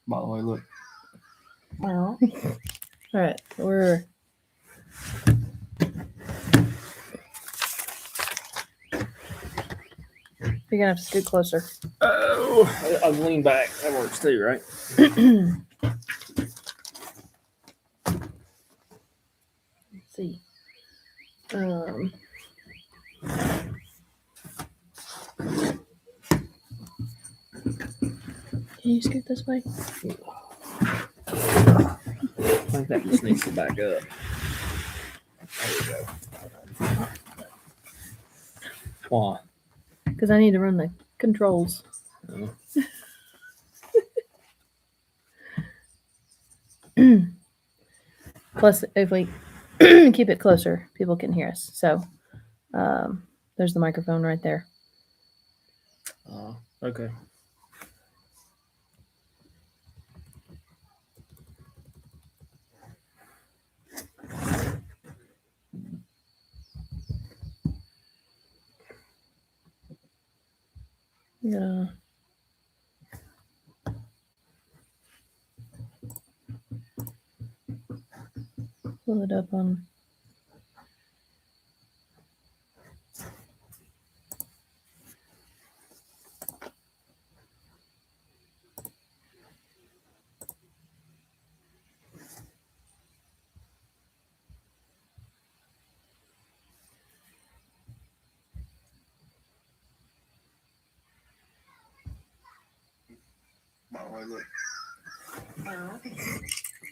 By the way, look. Well, all right, we're. You're gonna have to scoot closer. Oh, I'll lean back. That works too, right? Let's see. Can you scoot this way? I think that just needs to back up. There we go. Why? Because I need to run the controls. Oh. Plus, if we keep it closer, people can hear us. So, there's the microphone right there. Okay. Yeah. Pull it up on. By the way, look. All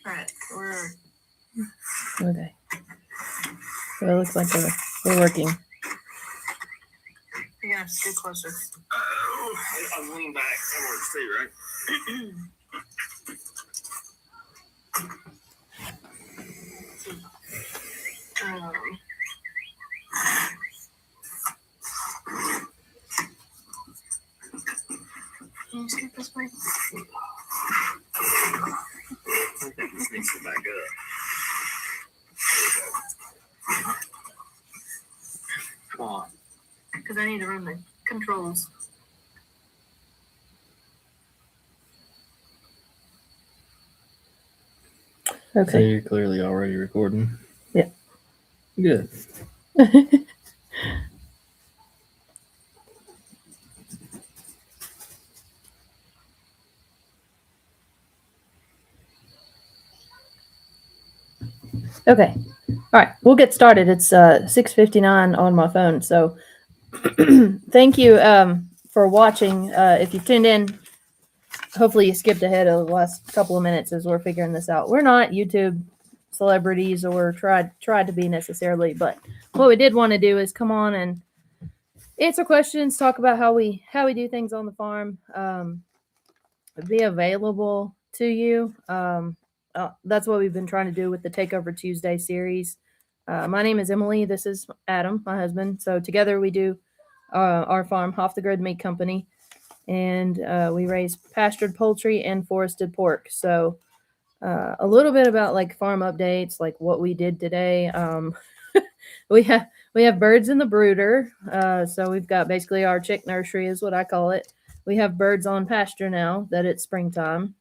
right, we're. Okay. So it looks like we're working. You're gonna have to scoot closer. Oh, I'll lean back. That works too, right? Can you scoot this way? I think that just needs to back up. There we go. Why? Because I need to run the controls. Okay. So you're clearly already recording. Yeah. Good. Okay. All right. We'll get started. It's 6:59 on my phone. So thank you for watching. If you tuned in, hopefully you skipped ahead of the last couple of minutes as we're figuring this out. We're not YouTube celebrities or tried to be necessarily, but what we did want to do is come on and answer questions, talk about how we do things on the farm, be available to you. That's what we've been trying to do with the Takeover Tuesday series. My name is Emilee. This is Adam, my husband. So together we do our farm, Off the Grid Meat Company, and we raise pastured poultry and forested pork. So a little bit about like farm updates, like what we did today. We have birds in the brooder. So we've got basically our chick nursery is what I call it. We have birds on pasture now that it's springtime.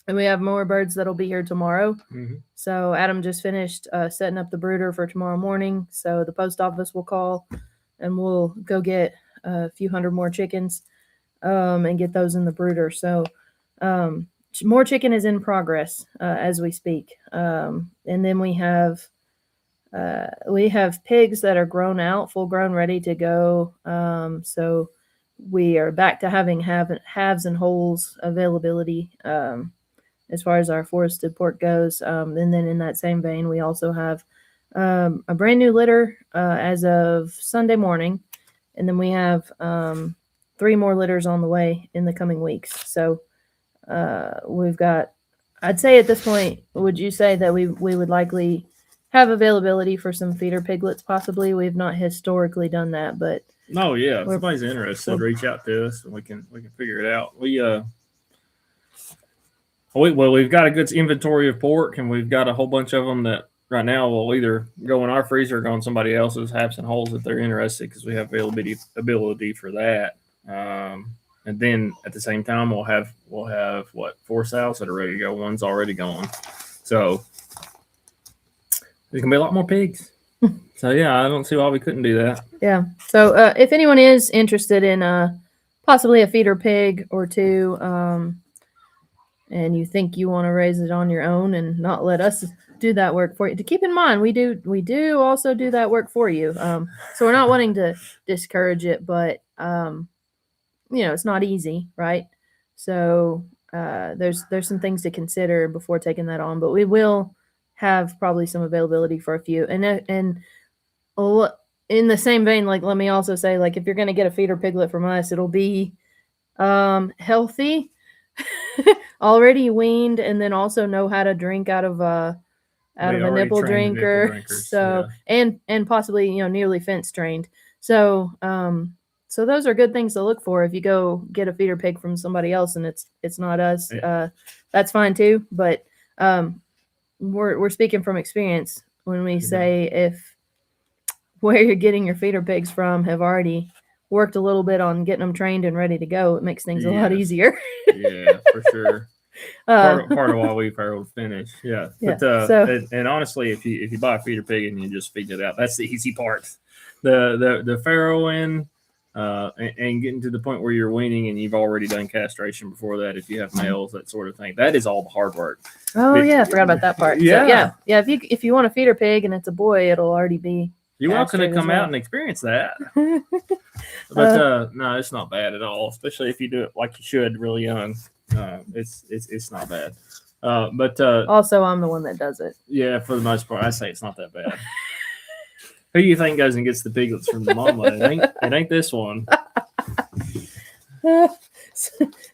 And we have more birds that'll be here tomorrow. Mm-hmm. So Adam just finished setting up the brooder for tomorrow morning. So the post office will call and we'll go get a few hundred more chickens and get those in the brooder. So more chicken is in progress as we speak. And then we have pigs that are grown out, full grown, ready to go. So we are back to having halves and wholes availability as far as our forested pork goes. And then in that same vein, we also have a brand new litter as of Sunday morning. And then we have 3 more litters on the way in the coming weeks. So we've got, I'd say at this point, would you say that we would likely have availability for some feeder piglets possibly? We've not historically done that, but no, yeah. If somebody's interested, reach out to us and we can figure it out. We've got a good inventory of pork, and we've got a whole bunch of them that right now will either go in our freezer or go in somebody else's halves and wholes if they're interested, because we have availability for that. and then at the same time we'll have what 4 sows that are ready to go. One's already gone, so there's gonna be a lot more pigs. So yeah, I don't see why we couldn't do that. Yeah. So if anyone is interested in possibly a feeder pig or two, and you think you want to raise it on your own and not let us do that work for you, to keep in mind we do also do that work for you. So we're not wanting to discourage it, but it's not easy, right? So there's some things to consider before taking that on, but we will have probably some availability for a few. And in the same vein, like let me also say, like if you're going to get a feeder piglet from us, it'll be healthy, already weaned, and then also know how to drink out of a nipple drinker. So yeah. and possibly nearly fence trained. So so those are good things to look for if you go get a feeder pig from somebody else and it's not us. Yeah. That's fine too. But we're speaking from experience when we say if where you're getting your feeder pigs from have already worked a little bit on getting them trained and ready to go, it makes things a lot easier. Yeah, for sure. Part of why we farrow finish. Yeah. But and honestly, if you buy a feeder pig and you just feed it out, that's the easy part. The farrowing and getting to the point where you're weaning and you've already done castration before that, if you have males, that sort of thing, that is all the hard work. Oh yeah, I forgot about that part. Yeah. So, yeah. If you want a feeder pig and it's a boy, it'll already be. You're welcome to come out and experience that. But no, it's not bad at all, especially if you do it like you should, really young. It's not bad. But also, I'm the one that does it. Yeah, for the most part, I say it's not that bad. Who do you think goes and gets the piglets from the mama? It ain't this one.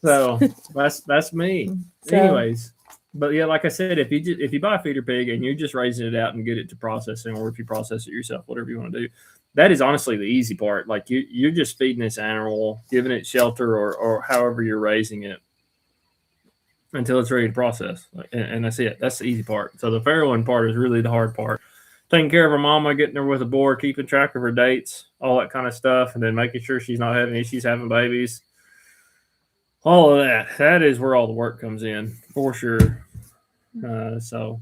So that's me. So, anyways. But yeah, like I said, if you buy a feeder pig and you're just raising it out and get it to processing, or if you process it yourself, whatever you want to do, that is honestly the easy part. Like you're just feeding this animal, giving it shelter, or however you're raising it until it's ready to process, and that's it. That's the easy part. So the farrowing part is really the hard part. Taking care of her mama, getting her with a board, keeping track of her dates, all that kind of stuff, and then making sure she's not having issues having babies. All of that. That is where all the work comes in, for sure. So,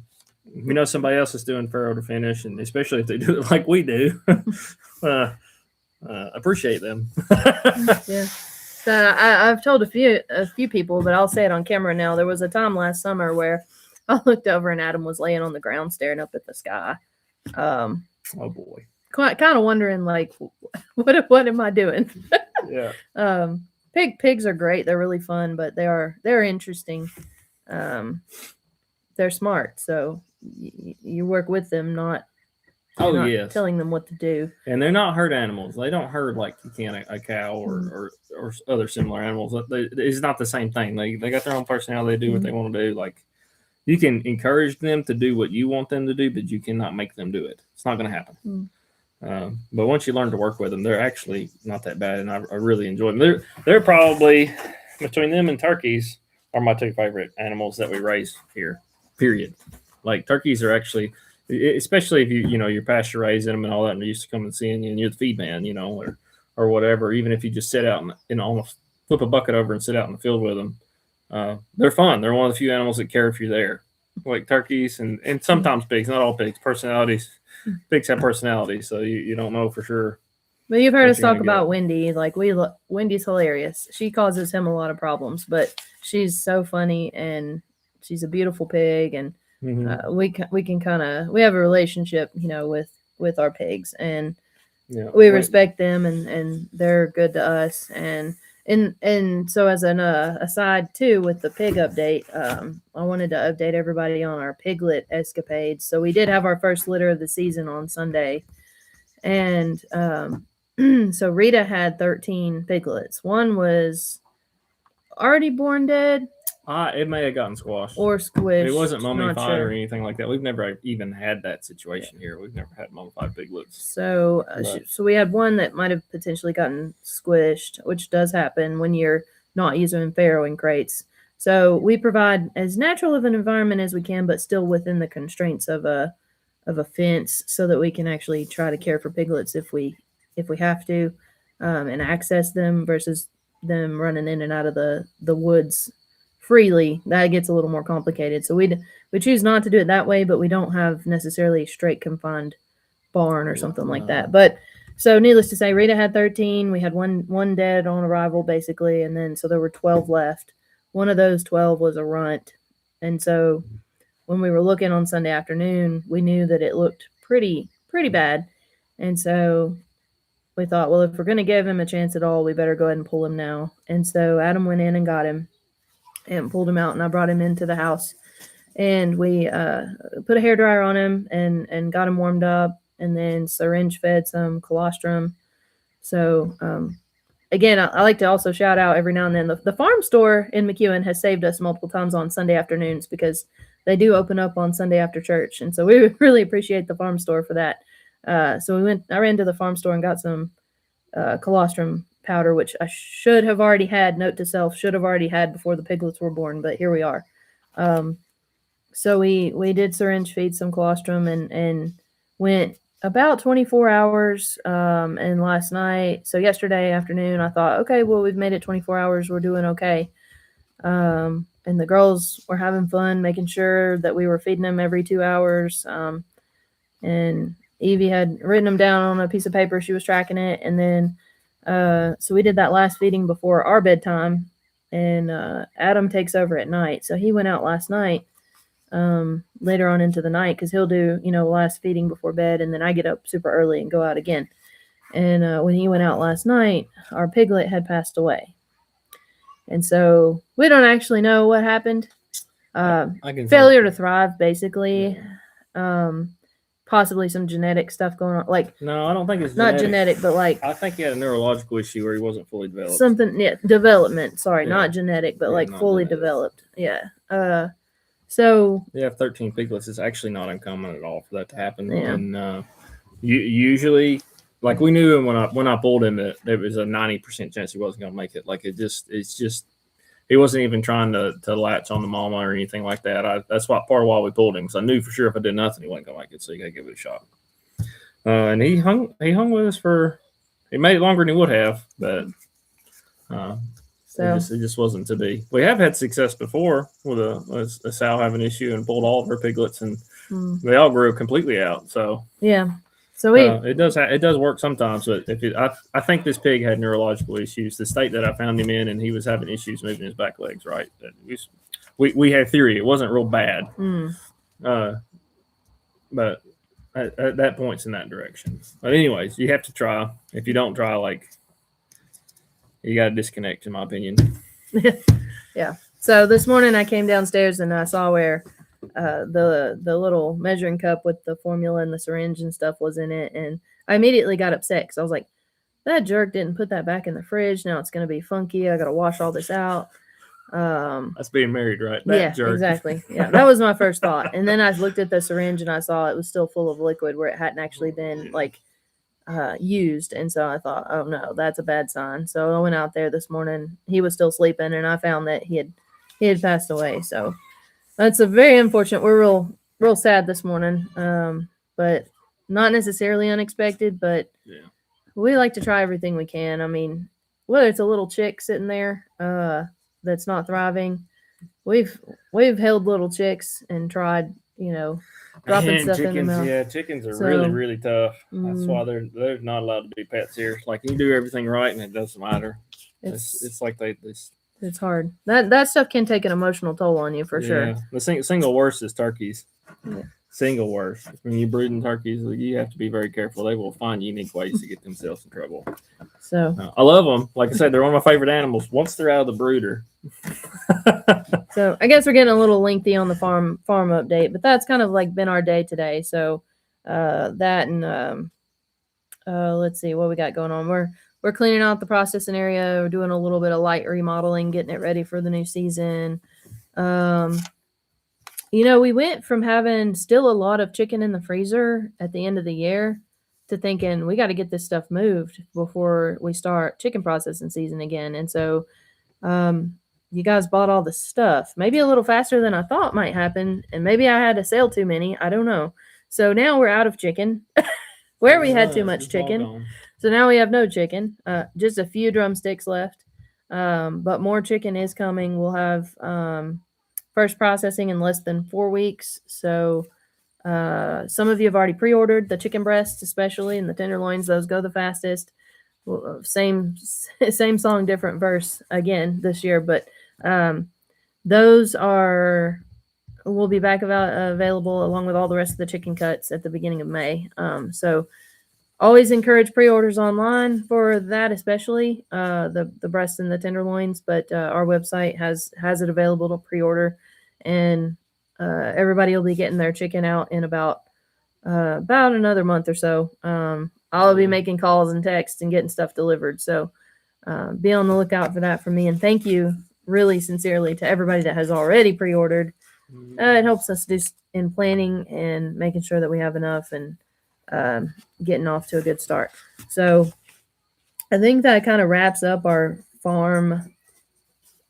somebody else is doing farrow to finish, and especially if they do it like we do, appreciate them. Yeah. So I've told a few people, but I'll say it on camera now. There was a time last summer where I looked over and Adam was laying on the ground staring up at the sky. Oh boy. Kind of wondering, like, what am I doing? Yeah. Pigs are great. They're really fun, but they're interesting. They're smart, so you work with them, not telling them what to do. And they're not herd animals. They don't herd like you can a cow or other similar animals. It's not the same thing. They got their own personality. They do what they want to do. Like, you can encourage them to do what you want them to do, but you cannot make them do it. It's not going to happen. But once you learn to work with them, they're actually not that bad, and I really enjoy them. They're probably, between them and turkeys, are my two favorite animals that we raise here. Period. Like, turkeys are actually, especially if you're pasture raising them and all that, and they're used to coming and seeing you, and you're the feed man, or whatever. Even if you just sit out flip a bucket over and sit out in the field with them, they're fun. They're one of the few animals that care if you're there. Like turkeys and sometimes pigs, not all pigs. Personalities. Pigs have personality, so you don't know for sure. But you've heard us talk about Wendy. Like, Wendy's hilarious. She causes him a lot of problems, but she's so funny, and she's a beautiful pig, and we can kind of, we have a relationship, with our pigs, and we respect them, and they're good to us, and so as an aside too, with the pig update, I wanted to update everybody on our piglet escapades. So we did have our first litter of the season on Sunday, and so Rita had 13 piglets. One was already born dead. It may have gotten squashed or squished. It wasn't mummified or anything like that. We've never even had that situation here. We've never had mummified piglets. So, so we had one that might have potentially gotten squished, which does happen when you're not using farrowing crates. So we provide as natural of an environment as we can, but still within the constraints of a fence, so that we can actually try to care for piglets if we have to, and access them versus them running in and out of the woods freely, that gets a little more complicated. So we choose not to do it that way, but we don't have necessarily a straight confined barn or something like that. But so needless to say, Rita had 13. We had one dead on arrival basically, and then so there were 12 left. One of those 12 was a runt, and so when we were looking on Sunday afternoon, we knew that it looked pretty bad, and so we thought, well, if we're going to give him a chance at all, we better go ahead and pull him now. And so Adam went in and got him and pulled him out, and I brought him into the house, and we put a hairdryer on him and got him warmed up, and then syringe fed some colostrum. So again, I like to also shout out every now and then the farm store in McEwen has saved us multiple times on Sunday afternoons because they do open up on Sunday after church, and so we really appreciate the farm store for that. So I ran to the farm store and got some colostrum powder, which I should have already had, note to self, should have already had before the piglets were born, but here we are. So we did syringe feed some colostrum and went about 24 hours. And last night, so yesterday afternoon, I thought, okay, well, we've made it 24 hours. We're doing okay. And the girls were having fun, making sure that we were feeding them every 2 hours. And Evie had written them down on a piece of paper. She was tracking it. And then, so we did that last feeding before our bedtime, and Adam takes over at night. So he went out last night, later on into the night, because he'll do, last feeding before bed. And then I get up super early and go out again. And when he went out last night, our piglet had passed away. And so we don't actually know what happened. Failure to thrive, basically. Yeah. Possibly some genetic stuff going on. Like, no, I don't think it's not genetic, but like I think he had a neurological issue where he wasn't fully developed. Something, development. Sorry, not genetic, but like fully genetic. Developed. Yeah. So you have 13 piglets. It's actually not uncommon at all for that to happen. Yeah. And usually, like we knew when I pulled him that there was a 90% chance he wasn't going to make it. Like it's just he wasn't even trying to latch on the mama or anything like that. That's part of why we pulled him, because I knew for sure if I did nothing, he wasn't going to make it. So you got to give it a shot. And he hung with us he made it longer than he would have, but it just wasn't to be. We have had success before with a sow having an issue and pulled all of her piglets, and they all grew completely out. So yeah. So it does work sometimes, but I think this pig had neurological issues. The state that I found him in, and he was having issues moving his back legs. Right, we had theory it wasn't real bad, but that points in that direction. But anyways, you have to try. If you don't try, like you got to disconnect, in my opinion. Yeah. So this morning I came downstairs and I saw where the little measuring cup with the formula and the syringe and stuff was in it, and I immediately got upset because I was like, that jerk didn't put that back in the fridge. Now it's going to be funky. I got to wash all this out. That's being married, right? Jerk. Exactly. Yeah, that was my first thought. And then I looked at the syringe and I saw it was still full of liquid where it hadn't actually been used. And so I thought, oh no, that's a bad sign. So I went out there this morning. He was still sleeping, and I found that he had passed away. So that's a very unfortunate. We're real sad this morning, but not necessarily unexpected. But we like to try everything we can. I mean, whether it's a little chick sitting there that's not thriving, we've held little chicks and tried, dropping stuff in the mouth. Yeah, chickens are really, really tough. That's why they're not allowed to be pets here. Like you do everything right, and it doesn't matter. It's like it's hard. That stuff can take an emotional toll on you for sure. The single worst is turkeys. Yeah. Single worst. When you're breeding turkeys, you have to be very careful. They will find unique ways to get themselves in trouble. So I love them. Like I said, they're one of my favorite animals. Once they're out of the brooder. So I guess we're getting a little lengthy on the farm update, but that's kind of like been our day today. So that and let's see what we got going on. We're cleaning out the processing area. We're doing a little bit of light remodeling, getting it ready for the new season. We went from having still a lot of chicken in the freezer at the end of the year to thinking we got to get this stuff moved before we start chicken processing season again. And so you guys bought all the stuff, maybe a little faster than I thought might happen. And maybe I had to sell too many. I don't know. So now we're out of chicken where we had too much chicken. So now we have no chicken, just a few drumsticks left. But more chicken is coming. We'll have first processing in less than 4 weeks. So some of you have already pre-ordered the chicken breasts, especially, and the tenderloins. Those go the fastest. Well, same song, different verse again this year, but those will be back available along with all the rest of the chicken cuts at the beginning of May. So always encourage pre-orders online for that, especially the breasts and the tenderloins. But our website has it available to pre-order, and everybody will be getting their chicken out in about another month or so. I'll be making calls and texts and getting stuff delivered. So be on the lookout for that from me. And thank you really sincerely to everybody that has already pre-ordered. It helps us just in planning and making sure that we have enough and getting off to a good start. So I think that kind of wraps up our farm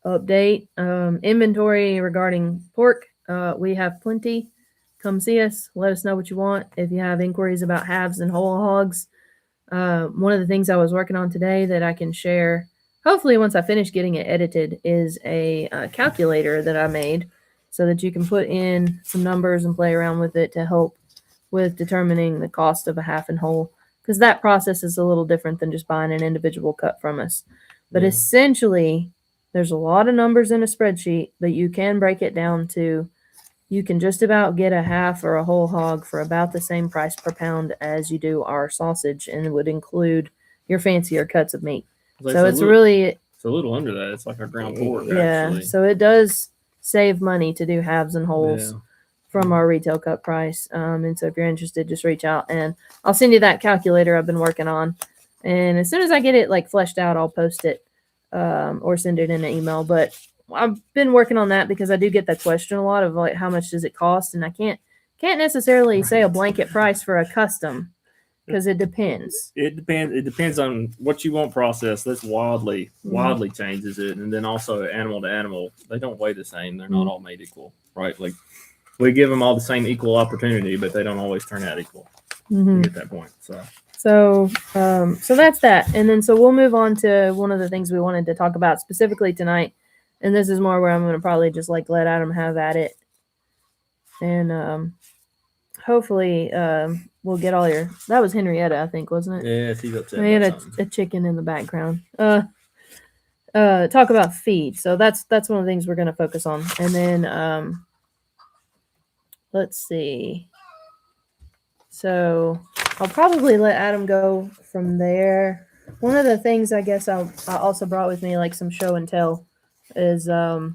update. Inventory regarding pork, we have plenty. Come see us. Let us know what you want. If you have inquiries about halves and whole hogs, one of the things I was working on today that I can share, hopefully once I finish getting it edited, is a calculator that I made so that you can put in some numbers and play around with it to help with determining the cost of a half and whole, because that process is a little different than just buying an individual cut from us. But essentially, there's a lot of numbers in a spreadsheet, but you can break it down to, you can just about get a half or a whole hog for about the same price per pound as you do our sausage, and it would include your fancier cuts of meat. So it's a little under that. It's like our ground pork. Yeah, actually. So it does save money to do halves and wholes from our retail cut price. And so if you're interested, just reach out and I'll send you that calculator I've been working on. And as soon as I get it like fleshed out, I'll post it or send it in an email. But I've been working on that because I do get that question a lot of like, how much does it cost? And I can't necessarily say a blanket price for a custom because it depends. It depends on what you want processed. That's wildly changes it. And then also animal to animal, they don't weigh the same. They're not all made equal, right? Like we give them all the same equal opportunity, but they don't always turn out equal. You get that point. So that's that. And then so we'll move on to one of the things we wanted to talk about specifically tonight. And this is more where I'm going to probably just like let Adam have at it. And hopefully we'll get all your, that was Henrietta, I think, wasn't it? Yeah, she's upset. We had a chicken in the background. Talk about feed. So that's one of the things we're going to focus on. And then let's see. So I'll probably let Adam go from there. One of the things I guess I also brought with me, like some show and tell, is I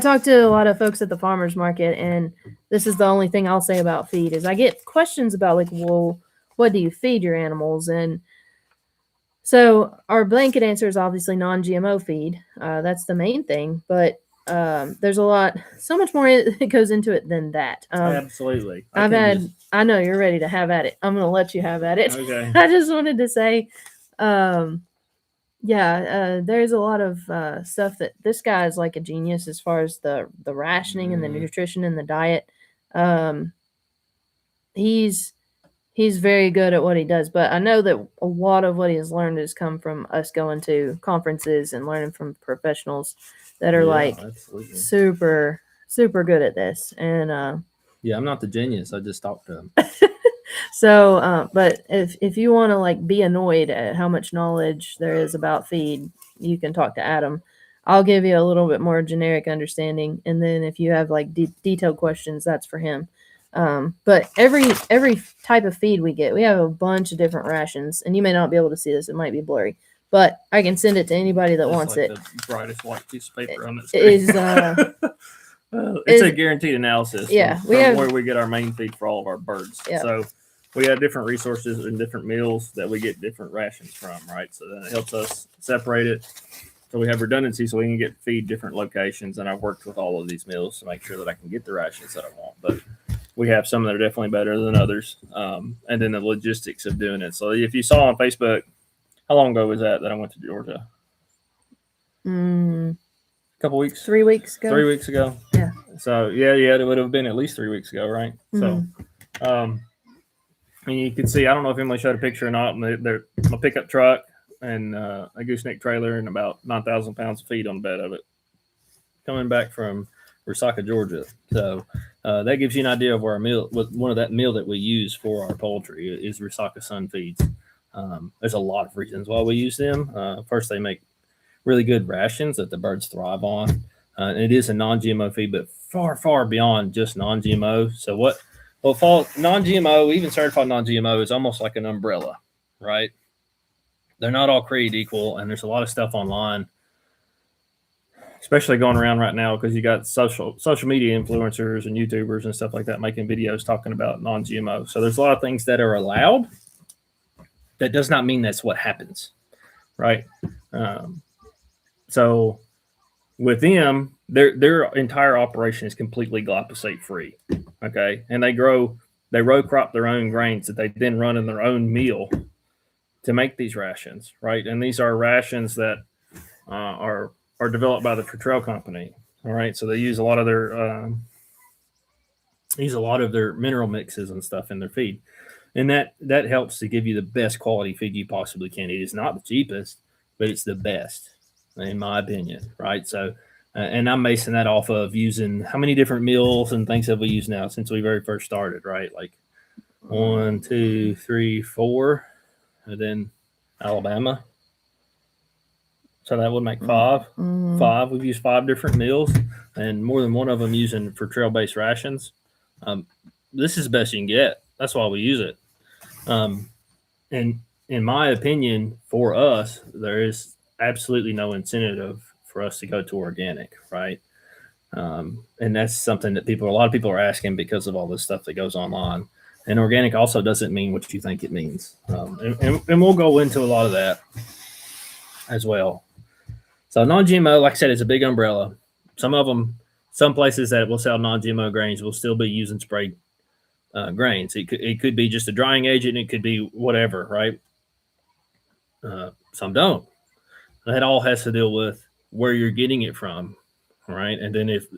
talk to a lot of folks at the farmers market, and this is the only thing I'll say about feed is I get questions about like, well, what do you feed your animals? And so our blanket answer is obviously non-GMO feed. That's the main thing, but there's so much more that goes into it than that. Absolutely. I know you're ready to have at it. I'm going to let you have at it. Okay. I just wanted to say, there's a lot of stuff that this guy is like a genius as far as the rationing and the nutrition and the diet. He's very good at what he does, but I know that a lot of what he has learned has come from us going to conferences and learning from professionals that are absolutely. super, super good at this. And I'm not the genius. I just talked to him. So, but if you want to like be annoyed at how much knowledge there is about feed, you can talk to Adam. I'll give you a little bit more generic understanding, and then if you have like detailed questions, that's for him. But every type of feed we get, we have a bunch of different rations, and you may not be able to see this; it might be blurry, but I can send it to anybody that wants like it. The brightest white piece of paper on that screen. It's a guaranteed analysis. From where we get our main feed for all of our birds. Yeah. So we have different resources and different meals that we get different rations from, right? So then it helps us separate it. So we have redundancy so we can get feed different locations. And I've worked with all of these meals to make sure that I can get the rations that I want. But we have some that are definitely better than others. And then the logistics of doing it. So if you saw on Facebook, how long ago was that I went to Georgia? Couple weeks? 3 weeks ago. 3 weeks ago. Yeah. So it would have been at least 3 weeks ago, right? So, I mean, you can see. I don't know if Emilee showed a picture or not. My pickup truck and a gooseneck trailer and about 9,000 pounds of feed on the bed of it, coming back from Resaca, Georgia. So that gives you an idea of where our meal, one of that meal that we use for our poultry is Resaca Sun feeds. There's a lot of reasons why we use them. First, they make really good rations that the birds thrive on. It is a non-GMO feed, but far, far beyond just non-GMO. So what falls non-GMO, even certified non-GMO, is almost like an umbrella, right? They're not all created equal, and there's a lot of stuff online, especially going around right now because you got social media influencers and YouTubers and stuff like that making videos talking about non-GMO. So there's a lot of things that are allowed. That does not mean that's what happens, right? So with them, their entire operation is completely glyphosate free. Okay, and they row crop their own grains that they then run in their own meal to make these rations, right? And these are rations that are developed by the Futrell company. All right, so they use a lot of their mineral mixes and stuff in their feed, and that helps to give you the best quality feed you possibly can. It is not the cheapest, but it's the best, in my opinion, right? So, and I'm basing that off of using how many different meals and things have we used now since we very first started, right? Like 1, 2, 3, 4, and then Alabama. So that would make 5. Mm-hmm. 5. We've used 5 different meals, and more than one of them using for trail-based rations. This is the best you can get. That's why we use it. And in my opinion, for us, there is absolutely no incentive for us to go to organic, right? And that's something that a lot of people are asking because of all this stuff that goes online. And organic also doesn't mean what you think it means. And we'll go into a lot of that as well. So non-GMO, like I said, is a big umbrella. Some places that will sell non-GMO grains will still be using sprayed grains. It could be just a drying agent. It could be whatever, right? Some don't. That all has to deal with where you're getting it from, right? And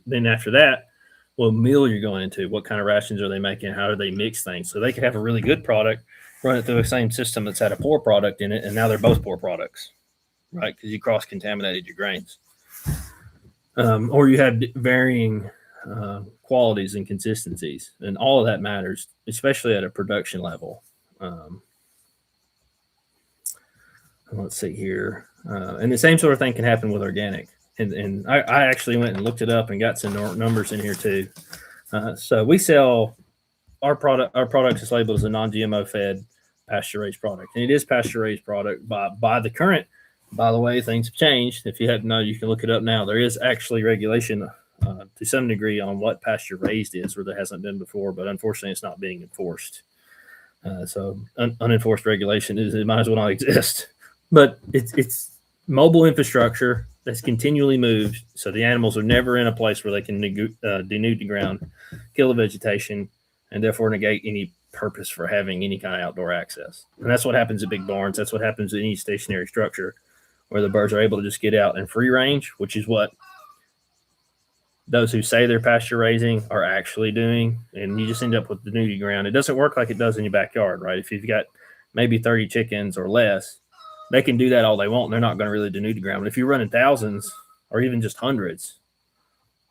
then after that, what meal you're going into, what kind of rations are they making, how do they mix things? So they could have a really good product, run it through the same system that's had a poor product in it, and now they're both poor products, right? Because you cross-contaminated your grains. Or you have varying qualities and consistencies, and all of that matters, especially at a production level. Let's see here. And the same sort of thing can happen with organic. And I actually went and looked it up and got some numbers in here too. So we sell our product is labeled as a non-GMO fed pasture raised product, and it is pasture raised product by the current. By the way, things have changed. If you hadn't known, you can look it up now. There is actually regulation to some degree on what pasture raised is, where there hasn't been before, but unfortunately, it's not being enforced. So unenforced regulation it might as well not exist. But it's mobile infrastructure that's continually moved, so the animals are never in a place where they can denude the ground, kill the vegetation, and therefore negate any purpose for having any kind of outdoor access. And that's what happens at big barns. That's what happens in any stationary structure where the birds are able to just get out in free range, which is what those who say they're pasture raising are actually doing. And you just end up with denuded ground. It doesn't work like it does in your backyard, right? If you've got maybe 30 chickens or less, they can do that all they want, and they're not going to really denude the ground. But if you're running thousands or even just hundreds,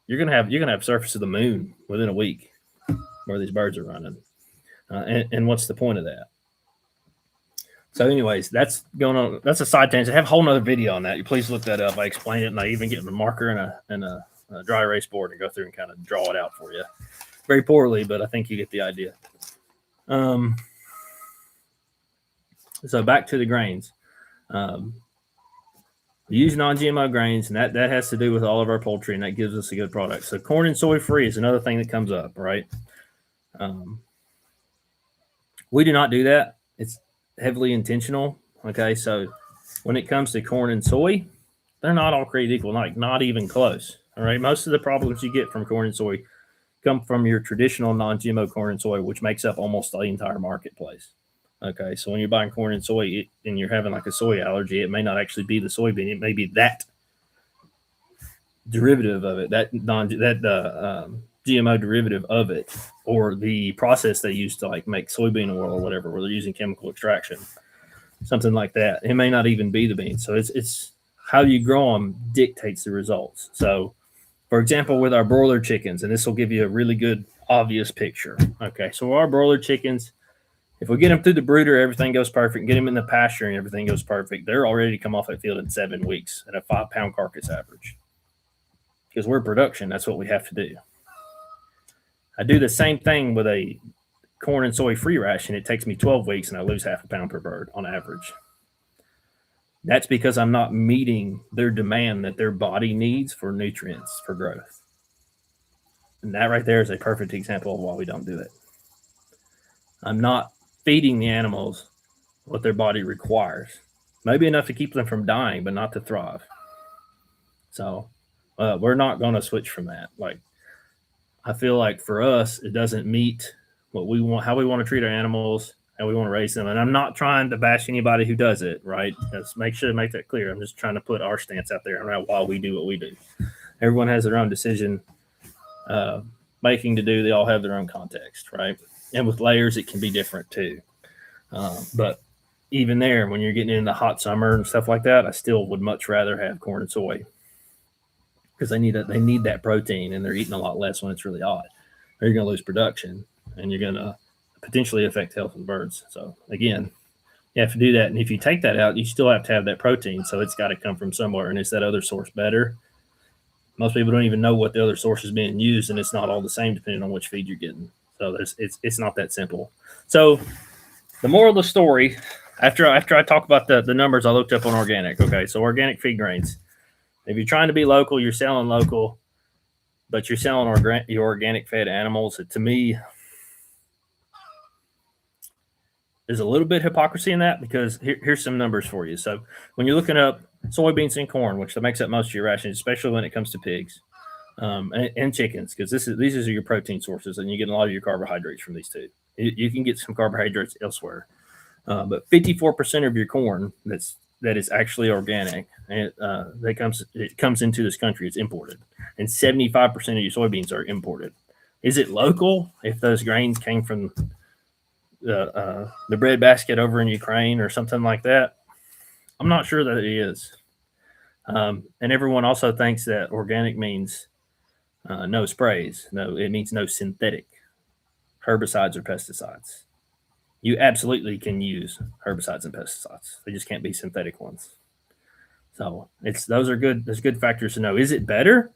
you're gonna have surface of the moon within a week where these birds are running. And what's the point of that? So, anyways, that's going on. That's a side tangent. I have a whole nother video on that. You please look that up. I explain it, and I even get a marker and a dry erase board and go through and kind of draw it out for you. Very poorly, but I think you get the idea. So back to the grains. We use non-GMO grains, and that has to do with all of our poultry, and that gives us a good product. So corn and soy free is another thing that comes up, right? We do not do that. It's heavily intentional. Okay, so when it comes to corn and soy, they're not all created equal, not even close. All right, most of the problems you get from corn and soy come from your traditional non-GMO corn and soy, which makes up almost the entire marketplace. Okay, so when you're buying corn and soy and you're having like a soy allergy, it may not actually be the soybean. It may be that derivative of it, that GMO derivative of it, or the process they use to like make soybean oil or whatever, where they're using chemical extraction. something like that. It may not even be the beans. So it's how you grow them dictates the results. So, for example, with our broiler chickens, and this will give you a really good obvious picture. Okay, so our broiler chickens, if we get them through the brooder, everything goes perfect. Get them in the pasture and everything goes perfect. They're all ready to come off that field in 7 weeks at a 5 pound carcass average. Because we're production, that's what we have to do. I do the same thing with a corn and soy free ration. It takes me 12 weeks and I lose half a pound per bird on average. That's because I'm not meeting their demand that their body needs for nutrients for growth. And that right there is a perfect example of why we don't do it. I'm not feeding the animals what their body requires. Maybe enough to keep them from dying, but not to thrive. So we're not going to switch from that. Like, I feel like for us, it doesn't meet what we want, how we want to treat our animals, how we want to raise them. And I'm not trying to bash anybody who does it, right? Let's make sure to make that clear. I'm just trying to put our stance out there around why we do what we do. Everyone has their own decision making to do. They all have their own context, right? And with layers, it can be different too. But even there, when you're getting into hot summer and stuff like that, I still would much rather have corn and soy because they need that protein, and they're eating a lot less when it's really hot. Or you're going to lose production, and you're going to potentially affect the health of the birds. So again, you have to do that. And if you take that out, you still have to have that protein. So it's got to come from somewhere. And is that other source better? Most people don't even know what the other source is being used, and it's not all the same depending on which feed you're getting. So it's not that simple. So the moral of the story, after I talk about the numbers I looked up on organic. Okay, so organic feed grains. If you're trying to be local, you're selling local, but you're selling your organic fed animals. To me, there's a little bit of hypocrisy in that because here's some numbers for you. So when you're looking up soybeans and corn, which makes up most of your rations, especially when it comes to pigs and chickens, because these are your protein sources, and you get a lot of your carbohydrates from these two. You can get some carbohydrates elsewhere, but 54% of your corn that is actually organic, and it comes into this country. It's imported, and 75% of your soybeans are imported. Is it local if those grains came from the bread basket over in Ukraine or something like that? I'm not sure that it is. And everyone also thinks that organic means no sprays. No, it means no synthetic herbicides or pesticides. You absolutely can use herbicides and pesticides. They just can't be synthetic ones. So those are good. There's good factors to know. Is it better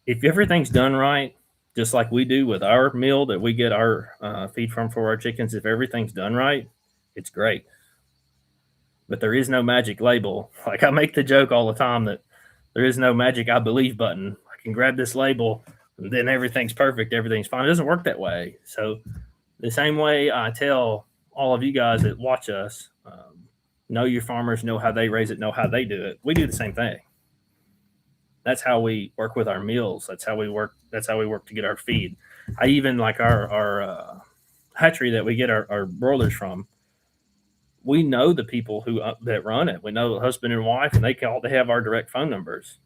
if everything's done right, just like we do with our meal that we get our feed from for our chickens? If everything's done right, it's great. But there is no magic label. Like, I make the joke all the time that there is no magic I believe button. I can grab this label and then everything's perfect, everything's fine. It doesn't work that way. So the same way I tell all of you guys that watch us, know your farmers, know how they raise it, know how they do it. We do the same thing. That's how we work with our meals. That's how we work to get our feed. I even like our hatchery that we get our broilers from. We know the people who that run it. We know the husband and wife, and they have our direct phone numbers.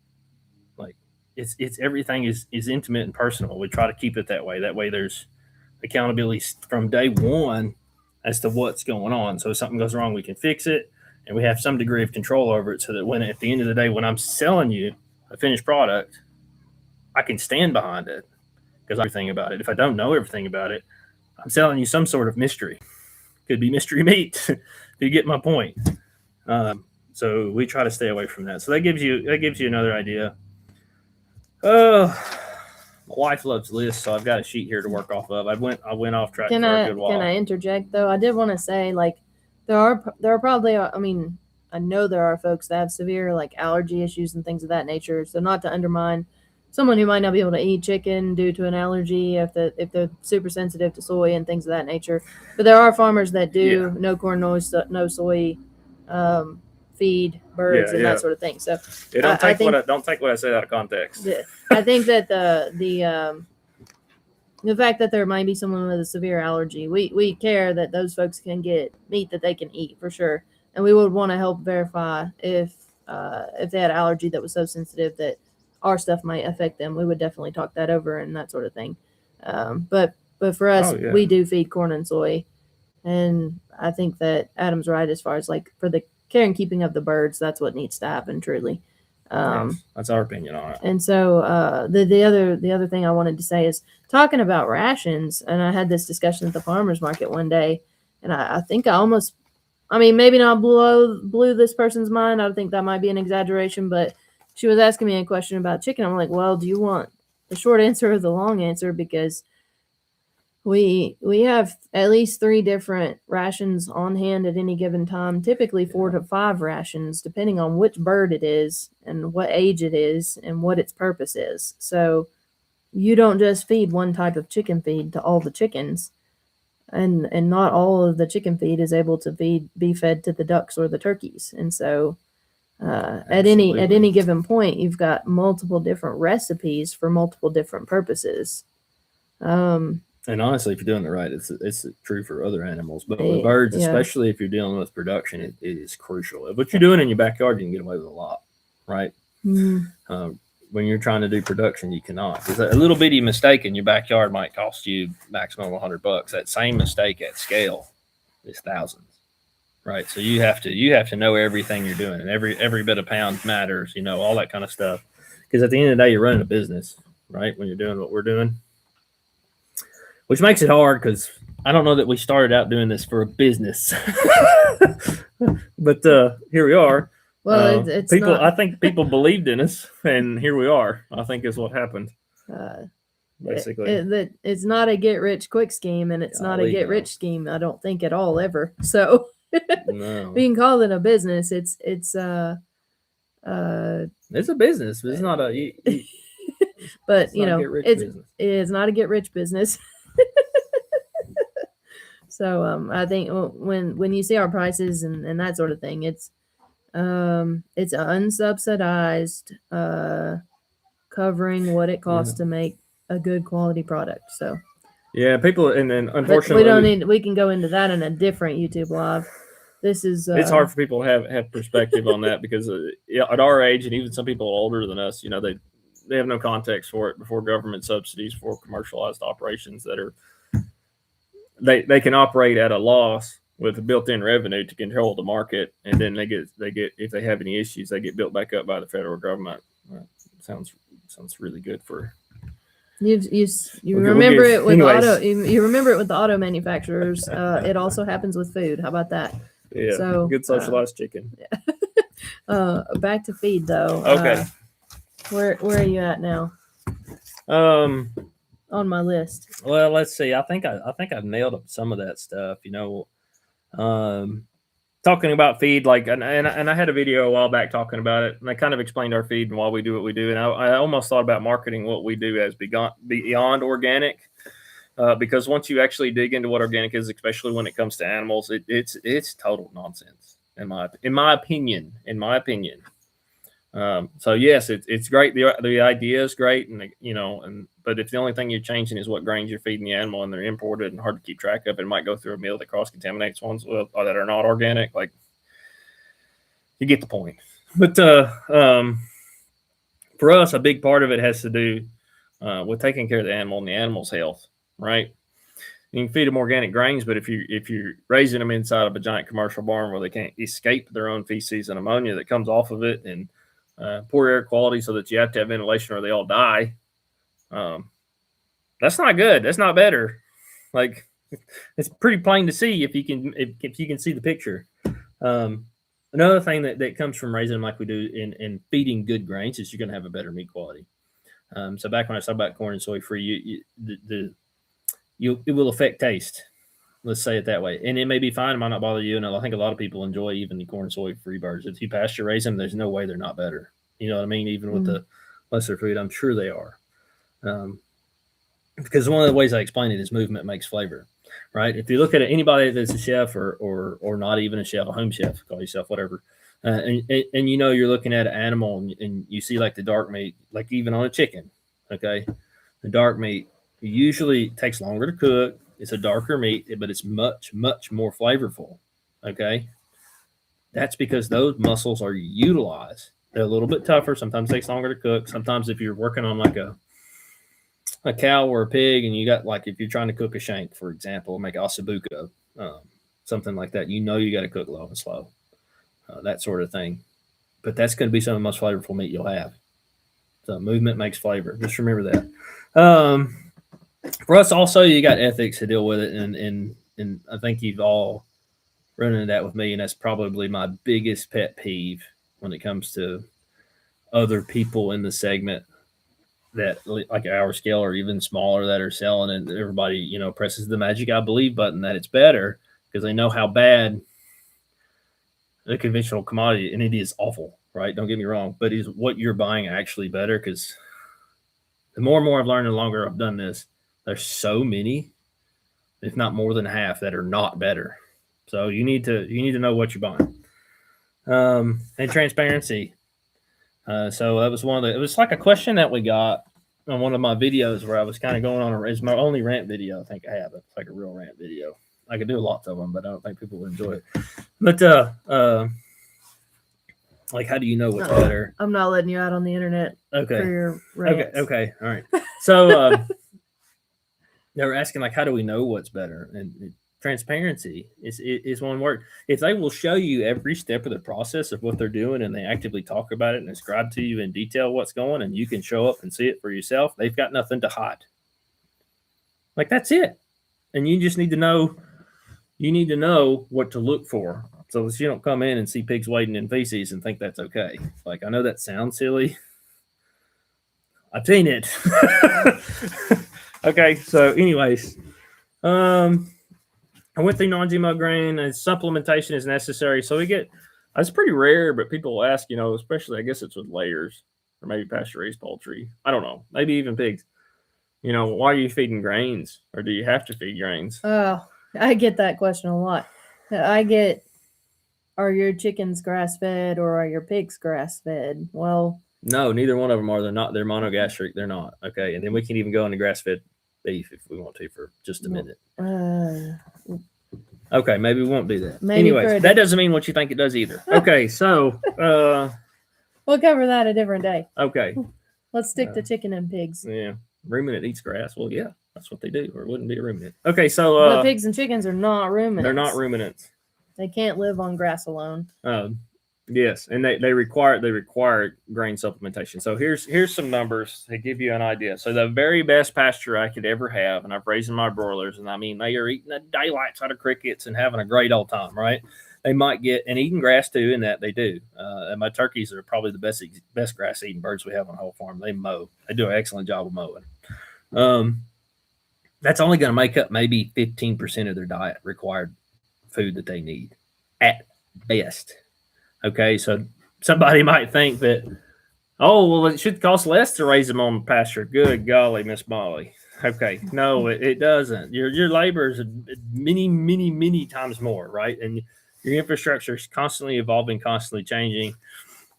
Like, it's everything is intimate and personal. We try to keep it that way. That way there's accountability from day one as to what's going on. So if something goes wrong, we can fix it, and we have some degree of control over it. So that when at the end of the day, when I'm selling you a finished product, I can stand behind it because I know everything about it. If I don't know everything about it, I'm selling you some sort of mystery. Could be mystery meat. If you get my point. So we try to stay away from that. So that gives you another idea. My wife loves lists, so I've got a sheet here to work off of. I went off track for a good while. Can I interject though? I did want to say, like, there are probably, I mean, I know there are folks that have severe like allergy issues and things of that nature. So not to undermine someone who might not be able to eat chicken due to an allergy if they're super sensitive to soy and things of that nature. But there are farmers that do no corn, no soy feed birds and that sort of thing. So don't take what I said out of context. I think that the fact that there might be someone with a severe allergy, we care that those folks can get meat that they can eat for sure, and we would want to help verify if they had an allergy that was so sensitive that our stuff might affect them. We would definitely talk that over and that sort of thing. But for us, we do feed corn and soy And I think that Adam's right as far as like for the care and keeping of the birds, that's what needs to happen truly. Yes, that's our opinion on it. And so the other thing I wanted to say is talking about rations, and I had this discussion at the farmers market one day, and I think I mean, maybe not blew this person's mind. I think that might be an exaggeration, but she was asking me a question about chicken. I'm like, well, do you want the short answer or the long answer? Because we have at least 3 different rations on hand at any given time, typically 4 to 5 rations, depending on which bird it is and what age it is and what its purpose is. So you don't just feed one type of chicken feed to all the chickens. And not all of the chicken feed is able to be fed to the ducks or the turkeys. And so at any given point, you've got multiple different recipes for multiple different purposes. And honestly, if you're doing it right, it's true for other animals, but with birds, especially if you're dealing with production, it is crucial. If what you're doing in your backyard, you can get away with a lot, right? Mm-hmm. When you're trying to do production, you cannot. Because a little bitty mistake in your backyard might cost you maximum $100. That same mistake at scale is thousands, right? So you have to know everything you're doing, and every bit of pound matters, all that kind of stuff. Because at the end of the day, you're running a business, right? When you're doing what we're doing, which makes it hard because I don't know that we started out doing this for a business, but here we are. Well, it's people. not. I think people believed in us, and here we are. I think is what happened. Basically, it's not a get rich quick scheme, and it's not a get rich scheme. I don't think at all ever. So, no. Being called it a business, it's a business. But it's not a. But it is not a get rich business. So I think when you see our prices and that sort of thing, it's unsubsidized, covering what it costs to make a good quality product. So yeah, people, and then unfortunately, we don't need. We can go into that in a different YouTube live. This is it's hard for people to have perspective on that because at our age, and even some people older than us, they have no context for it before government subsidies for commercialized operations that are they can operate at a loss with a built-in revenue to control the market, and then they get if they have any issues, they get built back up by the federal government. Sounds really good for you remember it with auto. You remember it with the auto manufacturers. It also happens with food. How about that? Yeah. So good socialized chicken. Back to feed though. Okay. Where are you at now? On my list. Well, let's see. I think I've nailed up some of that stuff. Talking about feed, like, and I had a video a while back talking about it, and I kind of explained our feed and why we do what we do. And I almost thought about marketing what we do as beyond organic, because once you actually dig into what organic is, especially when it comes to animals, it's total nonsense in my opinion. So yes, it's great. The idea is great, and but if the only thing you're changing is what grains you're feeding the animal, and they're imported and hard to keep track of, it might go through a mill that cross contaminates ones that are not organic. Like, you get the point. But for us, a big part of it has to do with taking care of the animal and the animal's health, right? You can feed them organic grains, but if you're raising them inside of a giant commercial barn where they can't escape their own feces and ammonia that comes off of it, and poor air quality so that you have to have ventilation or they all die, that's not good. That's not better. Like, it's pretty plain to see if you can see the picture. Another thing that comes from raising them like we do in feeding good grains is you're going to have a better meat quality. So back when I talked about corn and soy free, it will affect taste. Let's say it that way. And it may be fine. It might not bother you. And I think a lot of people enjoy even the corn and soy free birds. If you pasture raise them, there's no way they're not better. You know what I mean? Even with the lesser food, I'm sure they are. Because one of the ways I explain it is movement makes flavor, right? If you look at anybody that's a chef or not even a chef, a home chef, call yourself whatever, and you're looking at an animal and you see like the dark meat, like even on a chicken, okay? The dark meat usually takes longer to cook. It's a darker meat, but it's much, much more flavorful, okay? That's because those muscles are utilized. They're a little bit tougher. Sometimes it takes longer to cook. Sometimes if you're working on like a cow or a pig, and you got, like, if you're trying to cook a shank, for example, make ossobuco, something like that, you got to cook low and slow, that sort of thing. But that's going to be some of the most flavorful meat you'll have. So movement makes flavor. Just remember that. For us, also, you got ethics to deal with it, and I think you've all run into that with me, and that's probably my biggest pet peeve when it comes to other people in the segment that like our scale or even smaller that are selling, and everybody presses the magic I believe button that it's better because they know how bad the conventional commodity, and it is awful, right? Don't get me wrong, but is what you're buying actually better? Because the more and more I've learned, the longer I've done this, there's so many, if not more than half, that are not better. So you need to know what you're buying. And transparency. So that was it was like a question that we got on one of my videos where I was kind of going on it's my only rant video I think I have. It's like a real rant video. I could do lots of them, but I don't think people would enjoy it. But like, how do you know what's better? I'm not letting you out on the internet. Okay. For your rants. Okay. All right. So they were asking like, how do we know what's better? And transparency is one word. If they will show you every step of the process of what they're doing and they actively talk about it and describe to you in detail what's going, and you can show up and see it for yourself, they've got nothing to hide. Like, that's it. And you just need to know. You need to know what to look for, so that you don't come in and see pigs wading in feces and think that's okay. Like, I know that sounds silly. I've seen it. Okay, so anyways, I went through non-GMO grain, and supplementation is necessary. So it's pretty rare, but people will ask, especially I guess it's with layers or maybe pasture-raised poultry. I don't know, maybe even pigs. Why are you feeding grains, or do you have to feed grains? Oh, I get that question a lot. Are your chickens grass-fed or are your pigs grass-fed? Well, no, neither one of them are. They're not. They're monogastric. They're not. Okay, and then we can even go into grass-fed beef if we want to for just a minute. Okay, maybe we won't do that. Anyways, that doesn't mean what you think it does either. Okay, so we'll cover that a different day. Okay, let's stick to chicken and pigs. Yeah, ruminant eats grass. Well, yeah, that's what they do, or it wouldn't be a ruminant. Okay, so but pigs and chickens are not ruminants. They're not ruminants. They can't live on grass alone. Yes, and they require grain supplementation. So here's some numbers to give you an idea. So the very best pasture I could ever have, and I've raised my broilers, and I mean they are eating the daylights out of crickets and having a great old time, right? They might get and eating grass too, in that they do. And my turkeys are probably the best grass eating birds we have on the whole farm. They mow. They do an excellent job of mowing. That's only going to make up maybe 15% of their diet required food that they need at best. Okay, so somebody might think that, oh, well, it should cost less to raise them on pasture. Good golly, Miss Molly. Okay, no, it doesn't. Your labor is many, many, many times more, right? And your infrastructure is constantly evolving, constantly changing,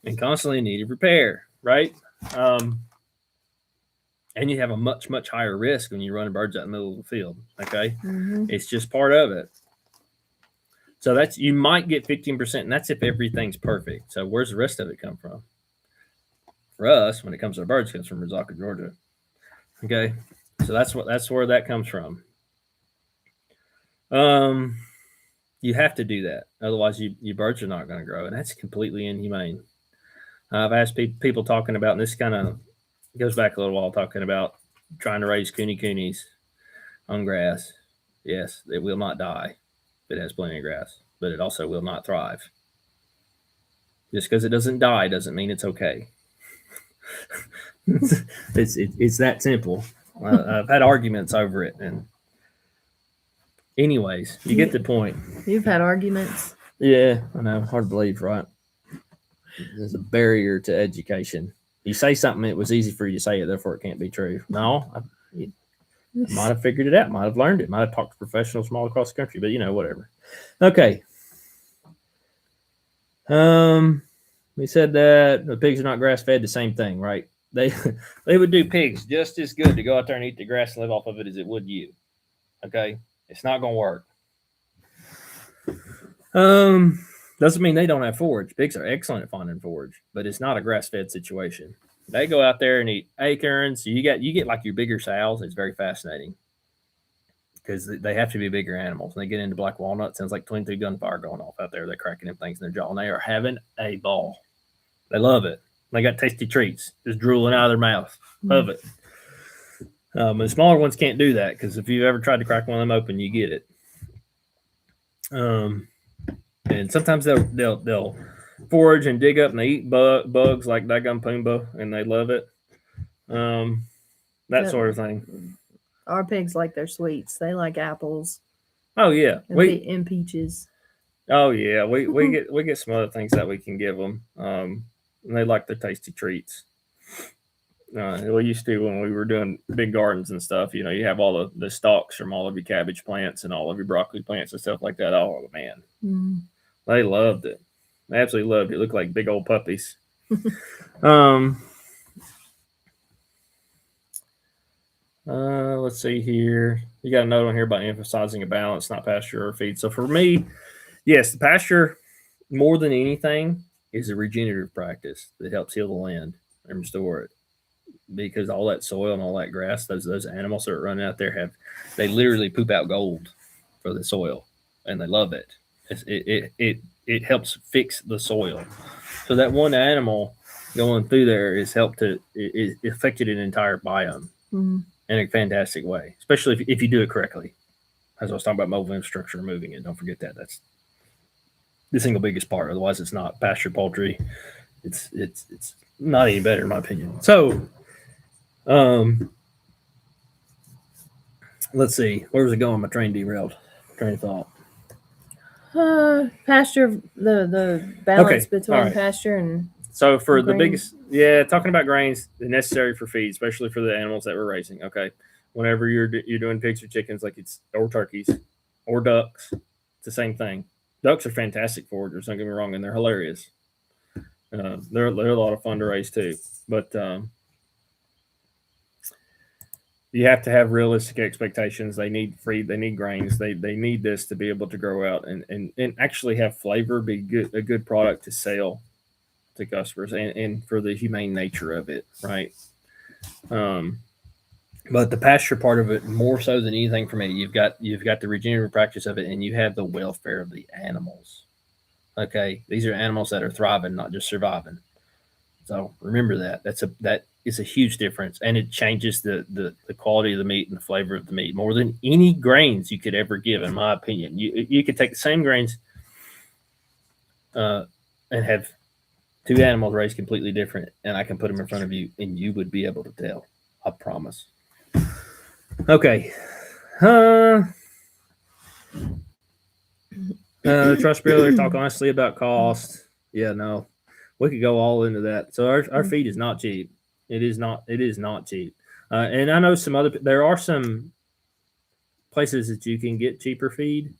and constantly in need of repair, right? And you have a much, much higher risk when you're running birds out in the middle of the field. Okay, It's just part of it. So you might get 15%, and that's if everything's perfect. So where's the rest of it come from? For us, when it comes to the birds, it comes from Rizaka, Georgia. Okay, so that's where that comes from. You have to do that, otherwise your birds are not going to grow, and that's completely inhumane. I've asked people talking about, and this kind of goes back a little while, talking about trying to raise coonies on grass. Yes, it will not die. It has plenty of grass, but it also will not thrive. Just because it doesn't die doesn't mean it's okay. It's that simple. I've had arguments over it, and anyways, you get the point. You've had arguments. Yeah, I know. Hard to believe, right? There's a barrier to education. You say something, it was easy for you to say it, therefore it can't be true. No, might have figured it out, might have learned it, might have talked to professionals from all across the country, but whatever. Okay. We said that the pigs are not grass fed, the same thing, right? They would do pigs just as good to go out there and eat the grass and live off of it as it would you. Okay? It's not gonna work. Doesn't mean they don't have forage. Pigs are excellent at finding forage, but it's not a grass fed situation. They go out there and eat acorns. So you get like your bigger sows. It's very fascinating. because they have to be bigger animals. When they get into black walnut, sounds like 22 gunfire going off out there. They're cracking them things in their jaw, and they are having a ball. They love it. They got tasty treats, just drooling out of their mouth. Love it. The smaller ones can't do that because if you've ever tried to crack one of them open, you get it. And sometimes they'll forage and dig up and they eat bugs like Daggum Pumbaa, and they love it. That sort of thing. Our pigs like their sweets. They like apples. Oh yeah, and peaches. Oh yeah, we get some other things that we can give them. And they like the tasty treats. We used to when we were doing big gardens and stuff. You have all the stalks from all of your cabbage plants and all of your broccoli plants and stuff like that. Oh man, they loved it. They absolutely loved it. It looked like big old puppies. Let's see here. You got a note on here about emphasizing a balance, not pasture or feed. So for me, yes, the pasture more than anything is a regenerative practice that helps heal the land and restore it. Because all that soil and all that grass, those animals that are running out there they literally poop out gold for the soil, and they love it. It helps fix the soil. So that one animal going through there is helped to it affected an entire biome in a fantastic way, especially if you do it correctly. As I was talking about mobile infrastructure, moving it. Don't forget that. That's the single biggest part. Otherwise, it's not pasture poultry. It's not any better in my opinion. So. Let's see. Where was it going? My train derailed. Train of thought. Pasture. The balance between pasture and. So for the biggest, talking about grains necessary for feed, especially for the animals that we're raising. Okay, whenever you're doing pigs or chickens, or turkeys or ducks, it's the same thing. Ducks are fantastic foragers. Don't get me wrong, and they're hilarious. They're a lot of fun to raise too, but. You have to have realistic expectations. They need they need grains. They need this to be able to grow out and actually have flavor, be a good product to sell to customers and for the humane nature of it, right? But the pasture part of it, more so than anything for me, you've got the regenerative practice of it, and you have the welfare of the animals. Okay, these are animals that are thriving, not just surviving. So remember that. That is a huge difference, and it changes the quality of the meat and the flavor of the meat more than any grains you could ever give, in my opinion. You could take the same grains and have two animals raised completely different, and I can put them in front of you, and you would be able to tell. I promise. Okay. Trust Builder, talk honestly about cost. Yeah, no. We could go all into that. So our feed is not cheap. It is not cheap. And I know there are some places that you can get cheaper feed,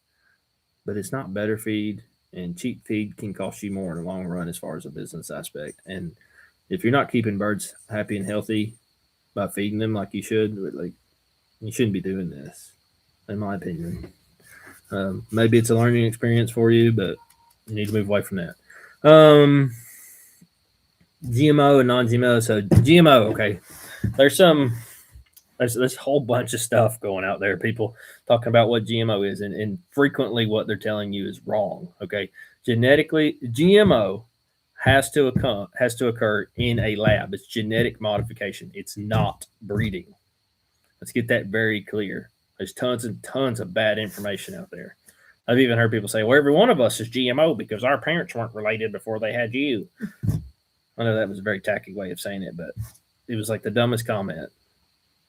but it's not better feed. And cheap feed can cost you more in the long run as far as a business aspect. And if you're not keeping birds happy and healthy by feeding them like you should, you shouldn't be doing this, in my opinion. Maybe it's a learning experience for you, but you need to move away from that. GMO and non-GMO. So GMO, okay. There's a whole bunch of stuff going out there. People talking about what GMO is, and frequently what they're telling you is wrong. Okay, genetically, GMO has to occur in a lab. It's genetic modification. It's not breeding. Let's get that very clear. There's tons and tons of bad information out there. I've even heard people say, well, every one of us is GMO because our parents weren't related before they had you. I know that was a very tacky way of saying it, but it was like the dumbest comment.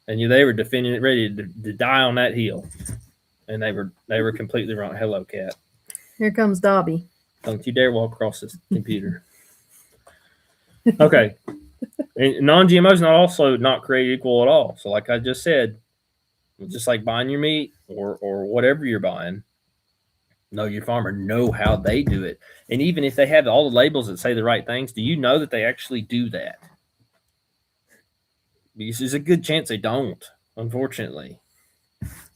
And they were defending it, ready to die on that hill. And they were completely wrong. Hello, cat. Here comes Dobby. Don't you dare walk across this computer. Okay. And non-GMO is not created equal at all. So like I just said, just like buying your meat or whatever you're buying, know your farmer, know how they do it. And even if they have all the labels that say the right things, do you know that they actually do that? Because there's a good chance they don't, unfortunately.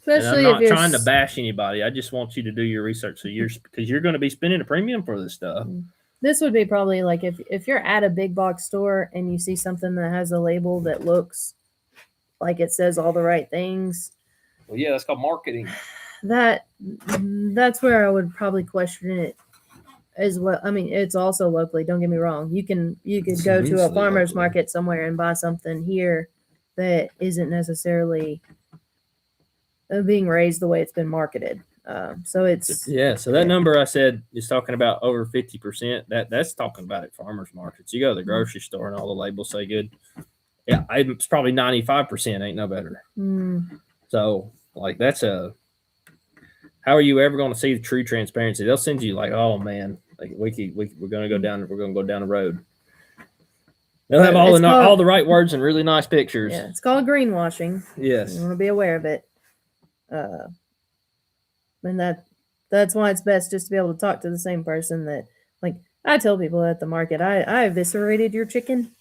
Especially and I'm not trying to bash anybody. I just want you to do your research because you're going to be spending a premium for this stuff. This would be probably like if you're at a big box store and you see something that has a label that looks like it says all the right things, Well, yeah, that's called marketing. That's where I would probably question it as well. I mean, it's also locally. Don't get me wrong. You could It's go to a immensely farmer's locally. market somewhere and buy something here that isn't necessarily being raised the way it's been marketed. So it's Yeah, so that number I said is talking about over 50%. That's talking about at farmers markets. You go to the grocery store and all the labels say good. Yeah, it's probably 95%. Ain't no better. So like that's a. How are you ever going to see the true transparency? They'll send you like, oh man, like we're going to go down. We're going to go down the road. They'll have all the right words and really nice pictures. Yeah, it's called greenwashing. Yes, you want to be aware of it. And that's why it's best just to be able to talk to the same person that, like, I tell people at the market, I eviscerated your chicken.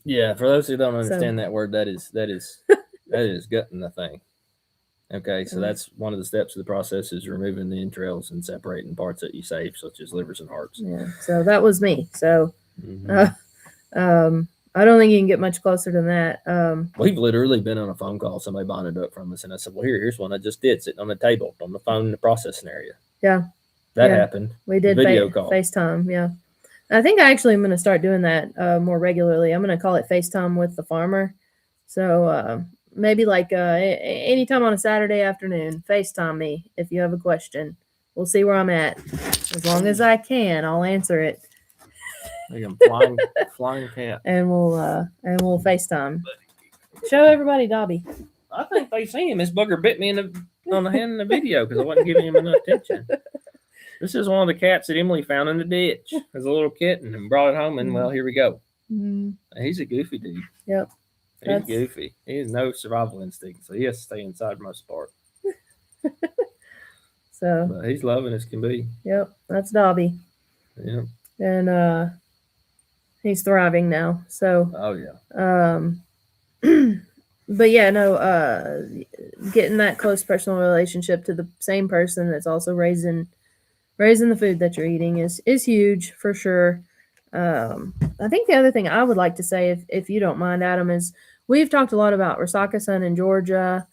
Yeah, for those who don't understand that word, that is gutting the thing. Okay, so that's one of the steps of the process is removing the entrails and separating parts that you save, such as livers and hearts. Yeah, so that was me. So, I don't think you can get much closer than that. We've literally been on a phone call, somebody buying it up from us, and I said, well, here's one I just did sitting on the table, on the phone in the processing area. Yeah. That happened. We did video call. FaceTime, yeah. I think I actually am going to start doing that more regularly. I'm going to call it FaceTime with the farmer. So maybe like anytime on a Saturday afternoon, FaceTime me if you have a question. We'll see where I'm at. As long as I can, I'll answer it. Like a flying cat. And we'll FaceTime. Show everybody Dobby. I think they see him. This bugger bit me on the hand in the video because I wasn't giving him enough attention. This is one of the cats that Emilee found in the ditch as a little kitten and brought it home, and well, here we go. He's a goofy dude. Yep. He's goofy. He has no survival instinct, so he has to stay inside most part. But he's loving as can be. Yep, that's Dobby. Yep. And he's thriving now. So. Oh yeah. But yeah, no. Getting that close personal relationship to the same person that's also raising the food that you're eating is huge for sure. I think the other thing I would like to say, if you don't mind, Adam, is we've talked a lot about Resaca Sun in Georgia.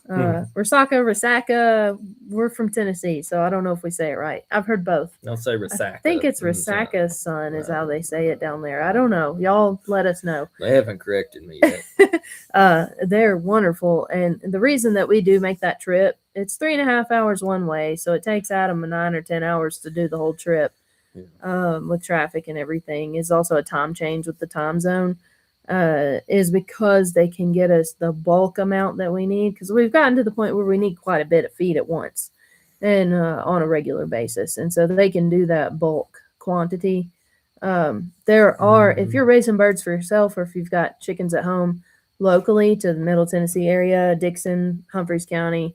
Resaca. We're from Tennessee, so I don't know if we say it right. I've heard both. Don't say Resaca. I think it's Resaca Sun is how they say it down there. I don't know. Y'all let us know. They haven't corrected me yet. They're wonderful, and the reason that we do make that trip, it's 3.5 hours one way, so it takes Adam 9 or 10 hours to do the whole trip. With traffic and everything, is also a time change with the time zone. Is because they can get us the bulk amount that we need, because we've gotten to the point where we need quite a bit of feed at once and on a regular basis, and so they can do that bulk quantity. There are, if you're raising birds for yourself or if you've got chickens at home locally to the Middle Tennessee area, Dixon, Humphreys County,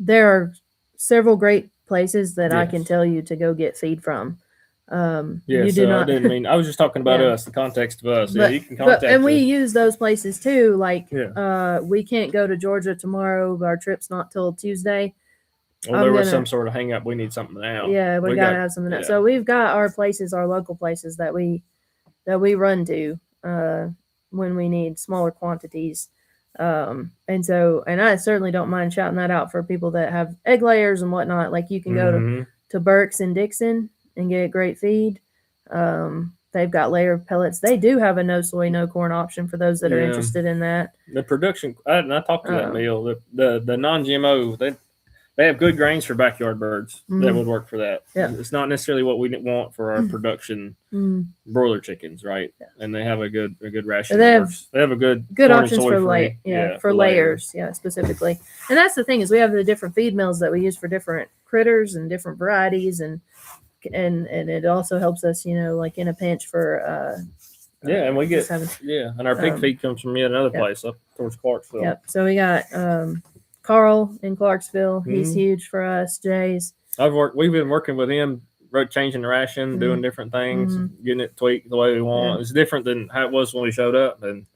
there are several great places that I can tell you to go get feed from. I didn't mean, I was just talking about us, the context of us. But, you can contact and we use those places too. Like, Yeah. We can't go to Georgia tomorrow. Our trip's not till Tuesday. Well, there was some sort of hang up. We need something now. Yeah, we gotta have something else. So we've got our places, our local places that we run to when we need smaller quantities. And I certainly don't mind shouting that out for people that have egg layers and whatnot. Like, you can go to Burke's in Dixon and get great feed. They've got layer pellets. They do have a no soy, no corn option for those that are interested in that. The production, I talked to that meal. The non-GMO, they have good grains for backyard birds that would work for that. Yeah. It's not necessarily what we want for our production broiler chickens, right? Yeah. And they have a good ration. They have a good options for layers, specifically. And that's the thing, is we have the different feed mills that we use for different critters and different varieties, and it also helps us, like in a pinch for and we get and our pig feed comes from yet another place up towards Clarksville. Yep. So we got Carl in Clarksville. He's huge for us. Jay's. We've been working with him, changing the ration, doing different things, getting it tweaked the way we want. It's different than how it was when we showed up, and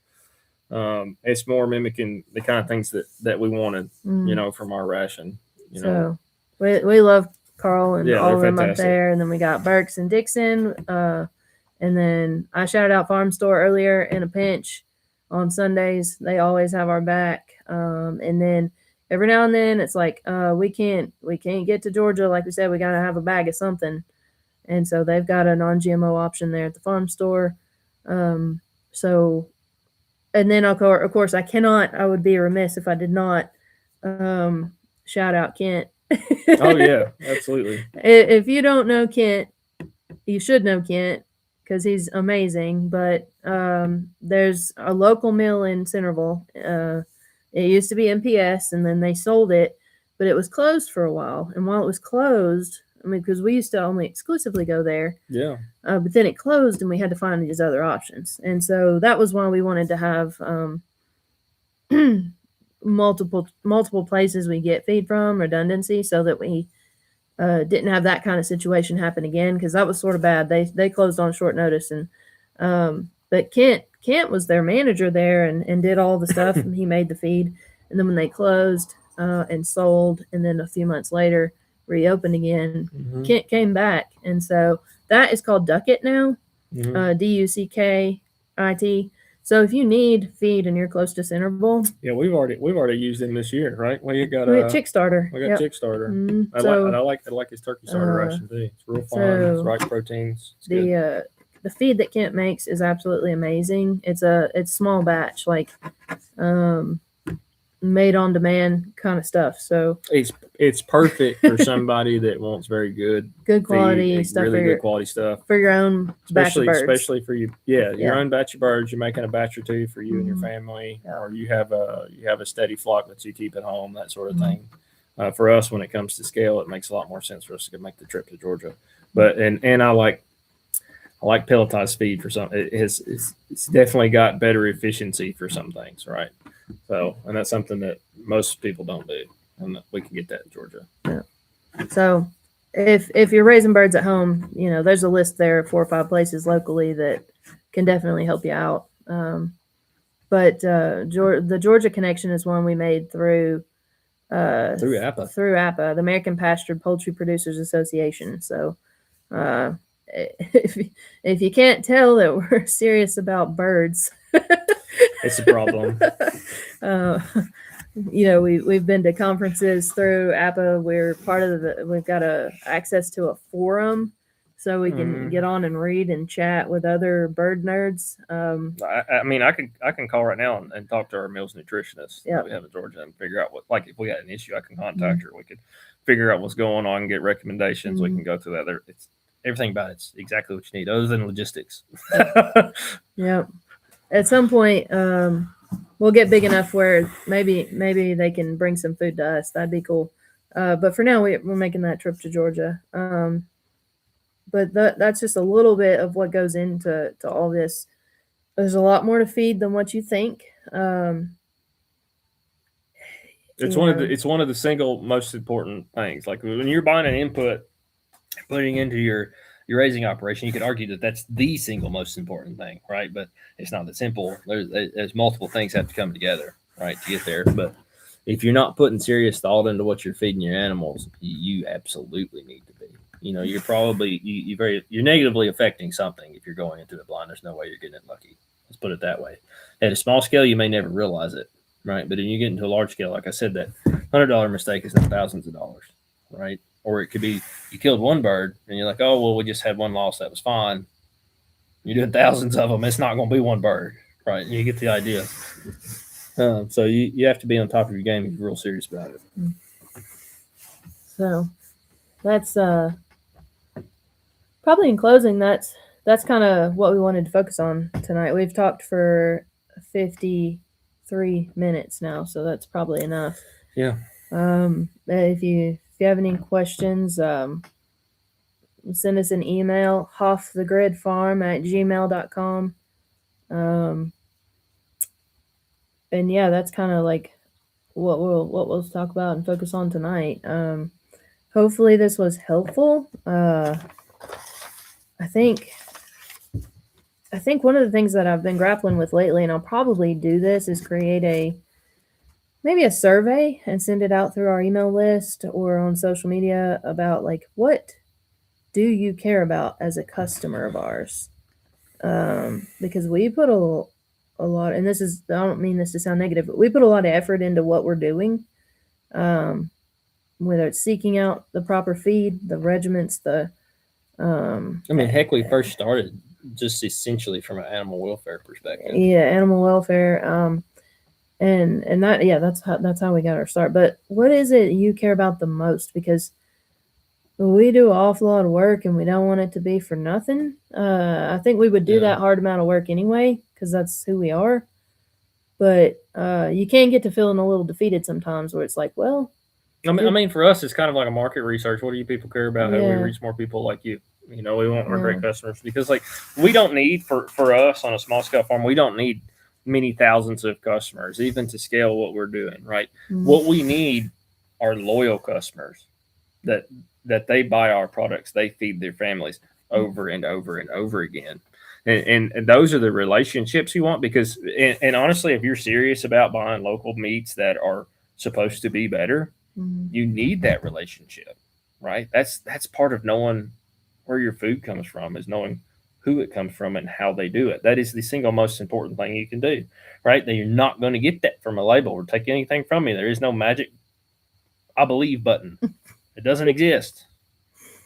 it's more mimicking the kind of things that we wanted, from our ration. So we love Carl and all of them up there, and then we got Burke's and Dixon, and then I shouted out Farm Store earlier in a pinch on Sundays. They always have our back, and then every now and then it's like, we can't get to Georgia. Like we said, we got to have a bag of something. And so they've got a non-GMO option there at the farm store. So, and then of course I would be remiss if I did not shout out Kent. Oh yeah, absolutely. If you don't know Kent, you should know Kent because he's amazing. But there's a local mill in Centerville. It used to be MPS, and then they sold it, but it was closed for a while. And while it was closed, I mean, because we used to only exclusively go there. Yeah. But then it closed, and we had to find these other options. And so that was why we wanted to have multiple places we get feed from, redundancy, so that we didn't have that kind of situation happen again, because that was sort of bad. They closed on short notice, and but Kent was their manager there and did all the stuff, and he made the feed. And then when they closed and sold, and then a few months later reopened again, Kent came back, and so that is called Duckit now, Duckit. So if you need feed and you're close to Centerville, yeah, we've already used them this year, right? We got Chick Starter. We got Chick Starter. Mm-hmm. I like his turkey starter ration too. It's real fine. It's right proteins. It's the feed that Kent makes is absolutely amazing. It's small batch, like made on demand kind of stuff. So it's perfect for somebody that wants very good quality feed, stuff, really good quality stuff for your own batch of birds. Especially for you, your own batch of birds. You're making a batch or two for you and your family, or you have a steady flock that you keep at home, that sort of thing. For us, when it comes to scale, it makes a lot more sense for us to make the trip to Georgia. But and I like pelletized feed for some. It's definitely got better efficiency for some things, right? So, and that's something that most people don't do, and we can get that in Georgia. Yeah. So, if you're raising birds at home, there's a list there of 4 or 5 places locally that can definitely help you out. But the Georgia connection is one we made through APA, the American Pastured Poultry Producers Association. So, if you can't tell that we're serious about birds, it's a problem. We've been to conferences through APA. We're part of we've got access to a forum, so we can get on and read and chat with other bird nerds. I mean, I can call right now and talk to our meals nutritionist that we have in Georgia and figure out what, if we got an issue, I can contact her. We could figure out what's going on and get recommendations. We can go through that. It's everything about it's exactly what you need, other than logistics. Yeah. At some point, we'll get big enough where maybe they can bring some food to us. That'd be cool. But for now, we're making that trip to Georgia. But that's just a little bit of what goes into all this. There's a lot more to feed than what you think. It's one of the single most important things. Like when you're buying an input, putting into your raising operation, you could argue that that's the single most important thing, right? But it's not that simple. There's multiple things have to come together, right, to get there. But if you're not putting serious thought into what you're feeding your animals, you absolutely need to be. You're probably you're negatively affecting something if you're going into it blind. There's no way you're getting it lucky. Let's put it that way. At a small scale, you may never realize it, right? But when you get into a large scale, like I said, that $100 mistake is not thousands of dollars, right? Or it could be you killed one bird and you're like, oh, well, we just had one loss. That was fine. You're doing thousands of them. It's not going to be one bird, right? You get the idea. So you have to be on top of your game if you're real serious about it. So that's probably in closing. That's kind of what we wanted to focus on tonight. We've talked for 53 minutes now, so that's probably enough. Yeah. If you have any questions, send us an email, hoffthegridfarm@gmail.com. And yeah, that's kind of like what we'll talk about and focus on tonight. Hopefully this was helpful. I think one of the things that I've been grappling with lately, and I'll probably do this, is create maybe a survey and send it out through our email list or on social media about what do you care about as a customer of ours? Because we put a lot, and I don't mean this to sound negative, but we put a lot of effort into what we're doing. Whether it's seeking out the proper feed, the regiments, the I mean, heck, we first started just essentially from an animal welfare perspective. yeah, animal welfare, and that, yeah, that's how we got our start. But what is it you care about the most? Because we do an awful lot of work and we don't want it to be for nothing. I think we would do Yeah. that hard amount of work anyway because that's who we are. But you can get to feeling a little defeated sometimes where it's like, well, I mean, for us, it's kind of like a market research. What do you people care about? How do we Yeah. reach more people like you? You know, we want our great Yeah. customers because, like, we don't need for us on a small scale farm, we don't need many thousands of customers even to scale what we're doing. Right? What we need are loyal customers that they buy our products, they feed their families over and over and over again. And those are the relationships you want because, and honestly, if you're serious about buying local meats that are supposed to be better, you need that relationship, right? That's part of knowing where your food comes from is knowing who it comes from and how they do it. That is the single most important thing you can do, right? That you're not going to get that from a label or take anything from me. There is no magic I believe button. It doesn't exist.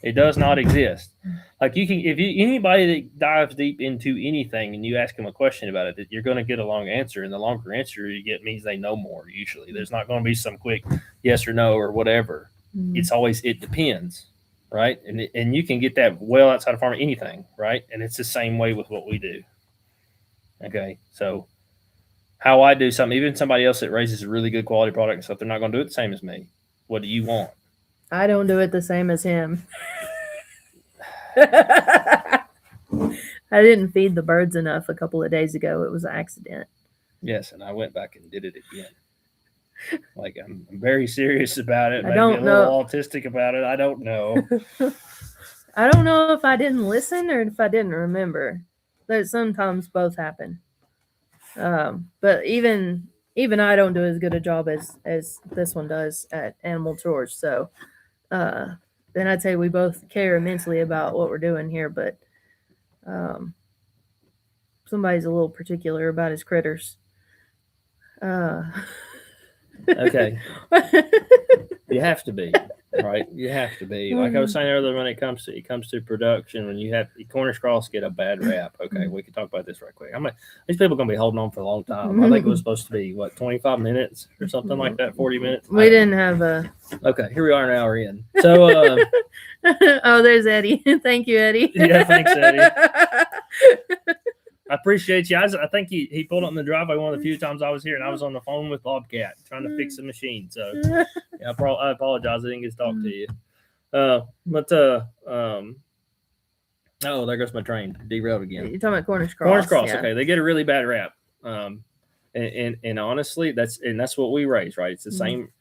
It does not exist. Like you can, if you anybody that dives deep into anything and you ask them a question about it, that you're going to get a long answer, and the longer answer you get means they know more. Usually, there's not going to be some quick yes or no or whatever. It's always it depends, right? And you can get that well outside of farming anything, right? And it's the same way with what we do. Okay, so how I do something, even somebody else that raises a really good quality product and stuff, they're not going to do it the same as me. What do you want? I don't do it the same as him. I didn't feed the birds enough a couple of days ago. It was an accident. Yes, and I went back and did it again. Like I'm very serious about it. I Maybe don't a little know. autistic about it. I don't know. I don't know if I didn't listen or if I didn't remember. That sometimes both happen. But even I don't do as good a job as this one does at animal chores. So then I'd say we both care immensely about what we're doing here, but somebody's a little particular about his critters. Okay. You have to be, right? You have to be. Like I was saying earlier, when it comes to production, when you have Cornish cross get a bad rap. Okay, we can talk about this right quick. These people are gonna be holding on for a long time. I think it was supposed to be 25 minutes or something like that, 40 minutes. We didn't have a. Okay, here we are, an hour in. So oh, there's Eddie. Thank you, Eddie. Yeah, thanks, Eddie. I appreciate you. I think he pulled up in the driveway one of the few times I was here, and I was on the phone with Bobcat trying to fix the machine. So yeah, I apologize. I didn't get to talk to you. Oh, there goes my train. Derailed again. You're talking about Cornish cross. Cornish cross. Yeah. Okay, they get a really bad rap. And honestly, that's what we raise, right? It's the same.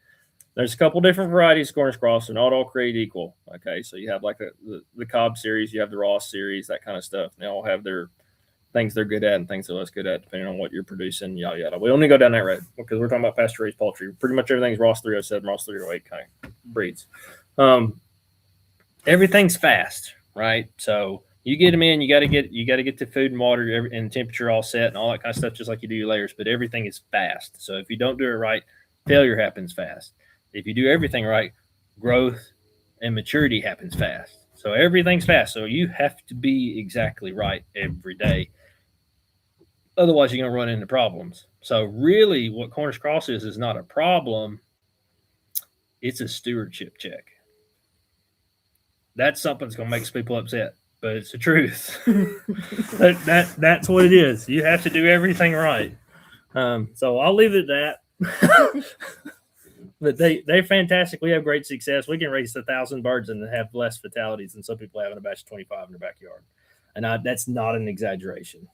There's a couple different varieties of Cornish cross. They're not all created equal. Okay, so you have like the Cobb series, you have the Ross series, that kind of stuff. They all have their things they're good at and things they're less good at, depending on what you're producing, yada yada. We only go down that road because we're talking about pasture raised poultry. Pretty much everything's Ross 307, Ross 308 kind of breeds. Everything's fast, right? So you get them in, you got to get the food and water and temperature all set and all that kind of stuff, just like you do your layers. But everything is fast. So if you don't do it right, failure happens fast. If you do everything right, growth and maturity happens fast. So everything's fast. So you have to be exactly right every day. Otherwise, you're going to run into problems. So really, what Cornish cross is not a problem. It's a stewardship check. That's something that's going to make people upset, but it's the truth. That's what it is. You have to do everything right. So I'll leave it at that. But they're fantastic. We have great success. We can raise 1,000 birds and have less fatalities than some people have in a batch of 25 in their backyard, and that's not an exaggeration.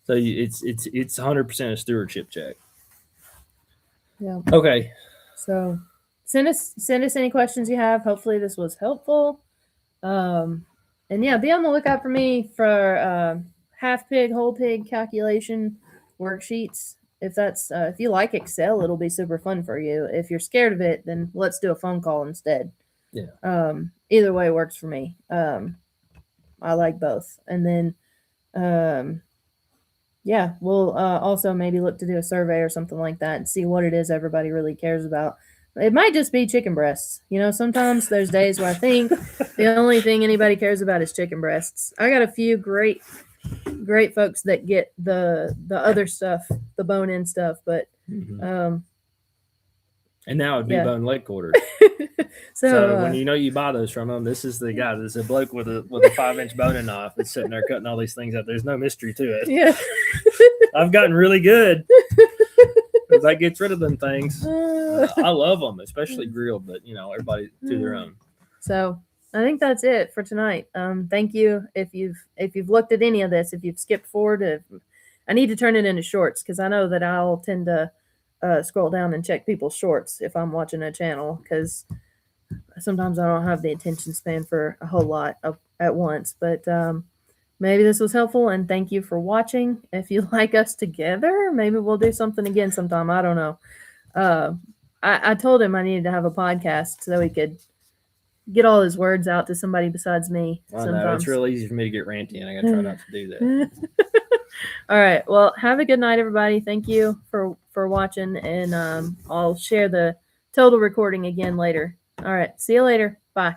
So it's 100% a stewardship check. Yeah. Okay. So send us any questions you have. Hopefully this was helpful. And yeah, be on the lookout for me for half pig, whole pig calculation worksheets. If that's if you like Excel, it'll be super fun for you. If you're scared of it, then let's do a phone call instead. Yeah. Either way works for me. I like both. And then yeah, we'll also maybe look to do a survey or something like that and see what it is everybody really cares about. It might just be chicken breasts. You know, sometimes there's days where I think the only thing anybody cares about is chicken breasts. I got a few great folks that get the other stuff, the bone in stuff, but And now it'd be yeah. bone leg quarters. So, So when you buy those from them, this is the guy. This is a bloke with a 5-inch boning knife that's sitting there cutting all these things out. There's no mystery to it. yeah. I've gotten really good because that gets rid of them things. I love them, especially grilled, but everybody to their own. So I think that's it for tonight. Thank you if you've looked at any of this. If you've skipped forward, I need to turn it into shorts because I know that I'll tend to scroll down and check people's shorts if I'm watching a channel because sometimes I don't have the attention span for a whole lot at once. But maybe this was helpful, and thank you for watching. If you like us together, maybe we'll do something again sometime. I don't know. I told him I needed to have a podcast so he could get all his words out to somebody besides me. I know it's real easy for me to get ranty, and I got to try not to do that. All right. Well, have a good night, everybody. Thank you for watching, and I'll share the total recording again later. All right. See you later. Bye.